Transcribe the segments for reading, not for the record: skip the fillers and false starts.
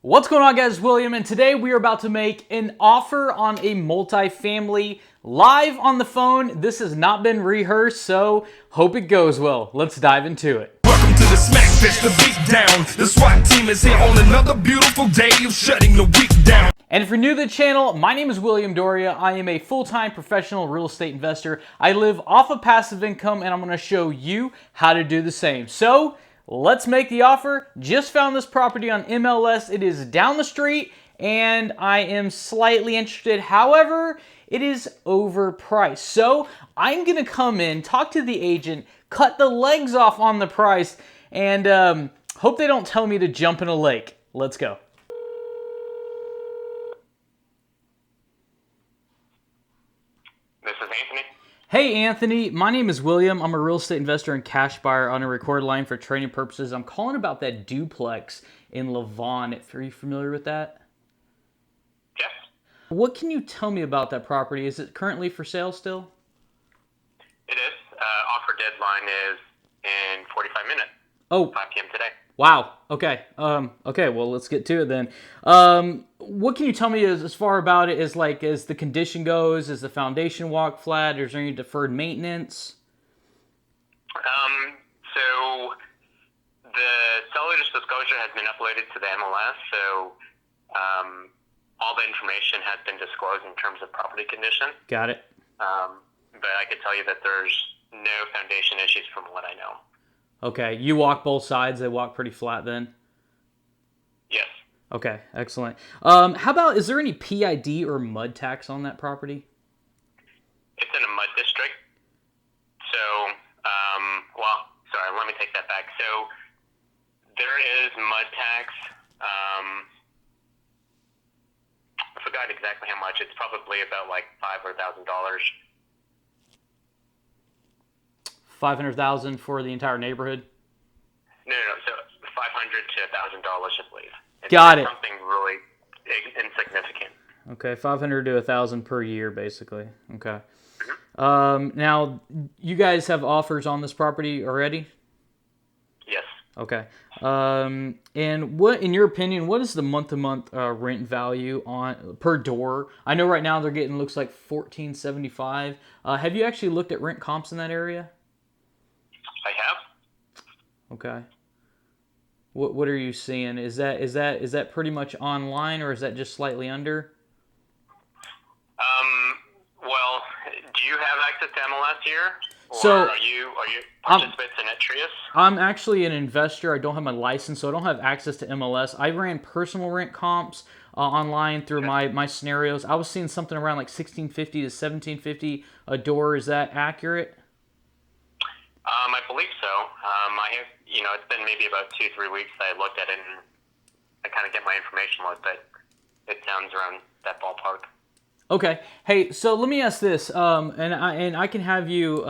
What's going on, guys? It's William, and today we are about to make an offer on a multifamily live on the phone. This has not been rehearsed, so hope it goes well. Let's dive into it. Welcome to the Smack Fest, the beat down. The SWAT team is here on another beautiful day of shutting the week down. And if you're new to the channel, my name is William Dauria. I am a full-time professional real estate investor. I live off of passive income, and I'm going to show you how to do the same. So let's make the offer. Just found this property on MLS. It is down the street, and I am slightly interested. However, it is overpriced. So I'm going to come in, talk to the agent, cut the legs off on the price, and hope they don't tell me to jump in a lake. Let's go. This is Anthony. Hey Anthony, my name is William. I'm a real estate investor and cash buyer on a recorded line for training purposes. I'm calling about that duplex in Lavon. Are you familiar with that? Yes. What can you tell me about that property? Is it currently for sale still? It is. Offer deadline is in 45 minutes. Oh, 5 p.m. today. wow. Okay. Okay. Well, let's get to it then. What can you tell me as far about it as the condition goes? Is the foundation walk flat? Is there any deferred maintenance? So the seller's disclosure has been uploaded to the MLS. So all the information has been disclosed in terms of property condition. Got it. But I could tell you that there's no foundation issues from what I know. Okay. You walk both sides. They walk pretty flat then? Yes. Okay, excellent. How about, is there any PID or mud tax on that property? It's in a mud district. So, sorry, let me take that back. So, there is mud tax. I forgot exactly how much. It's probably about like $500,000. $500,000 for the entire neighborhood? No. So, $500 to $1,000, I believe. Got it. Something really insignificant. Okay, $500 to $1,000 per year, basically. Okay. Now, you guys have offers on this property already? Yes. Okay. And what, in your opinion, what is the month-to-month rent value on per door? I know right now they're getting, looks like $14.75. Have you actually looked at rent comps in that area? I have. Okay. What are you seeing? Is that pretty much online, or is that just slightly under? Well, do you have access to MLS here? Or So, are you participants in Etrius? I'm actually an investor. I don't have my license, so I don't have access to MLS. I ran personal rent comps online through my scenarios. I was seeing something around like $1,650 to $1,750 a door. Is that accurate? I believe so. I have, it's been maybe about 2-3 weeks that I looked at it and I kind of get my information looked, but it sounds around that ballpark. Okay. Hey, so let me ask this, and I can have you,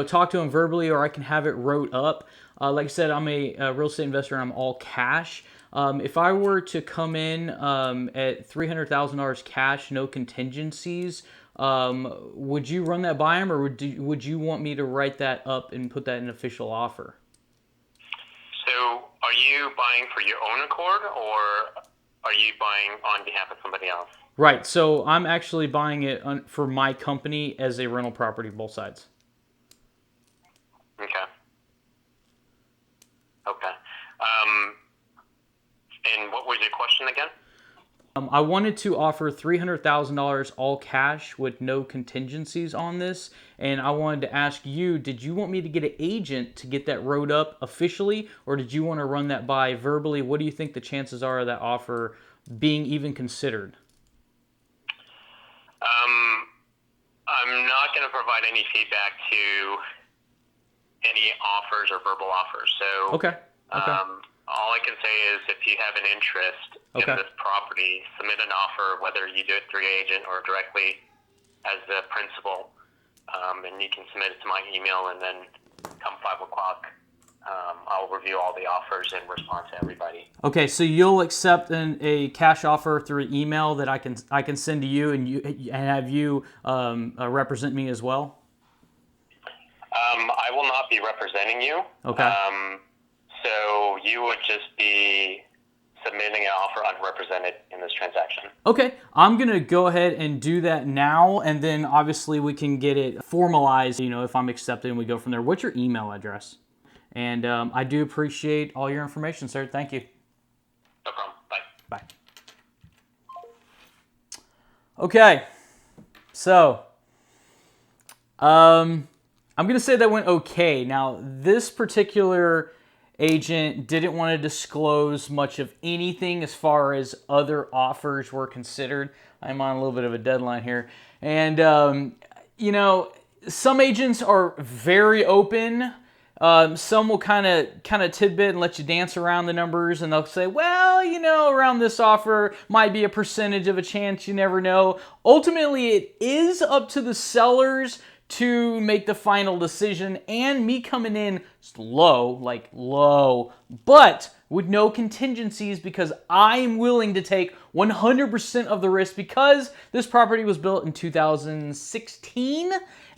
talk to him verbally, or I can have it wrote up. Like I said, I'm a real estate investor, and I'm all cash. If I were to come in at $300,000 cash, no contingencies, would you run that by him, or would you want me to write that up and put that in an official offer? So, are you buying for your own accord, or are you buying on behalf of somebody else? Right, so I'm actually buying it for my company as a rental property, both sides. Okay. And what was your question again? I wanted to offer $300,000 all cash with no contingencies on this, and I wanted to ask you, did you want me to get an agent to get that wrote up officially, or did you want to run that by verbally? What do you think the chances are of that offer being even considered? I'm not going to provide any feedback to any offers or verbal offers. So, Okay. all I can say is if you have an interest in this property, submit an offer, whether you do it through your agent or directly as the principal, and you can submit it to my email, and then come 5 o'clock, I'll review all the offers and respond to everybody. Okay, so you'll accept a cash offer through an email that I can send to you, and have you represent me as well? I will not be representing you. Okay. So you would just be submitting an offer unrepresented in this transaction. Okay, I'm gonna go ahead and do that now, and then obviously we can get it formalized, you know, if I'm accepted and we go from there. What's your email address? And I do appreciate all your information, sir. Thank you. No problem. Bye. Bye. Okay, so I'm gonna say that went okay. Now, this particular agent didn't want to disclose much of anything as far as other offers were considered. I'm on a little bit of a deadline here. And, you know, some agents are very open. Some will kind of tidbit and let you dance around the numbers, and they'll say, well, you know, around this offer might be a percentage of a chance, you never know. Ultimately, it is up to the sellers to make the final decision, and me coming in low, like low, but with no contingencies, because I'm willing to take 100% of the risk because this property was built in 2016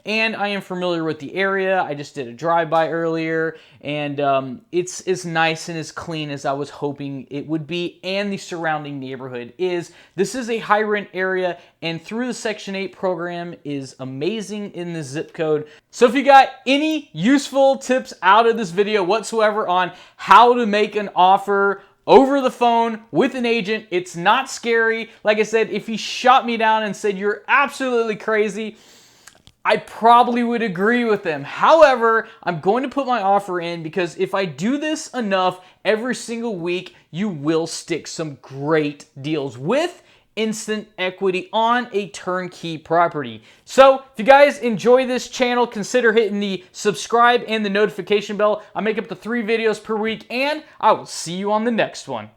and I am familiar with the area. I just did a drive-by earlier, and it's as nice and as clean as I was hoping it would be, and the surrounding neighborhood is. This is a high-rent area, and through the Section 8 program is amazing in the zip code. So if you got any useful tips out of this video whatsoever on how to make an offer over the phone with an agent, it's not scary. Like I said, if he shot me down and said you're absolutely crazy, I probably would agree with them. However, I'm going to put my offer in because if I do this enough every single week, you will stick some great deals with instant equity on a turnkey property. So if you guys enjoy this channel, consider hitting the subscribe and the notification bell. I make up to 3 videos per week, and I will see you on the next one.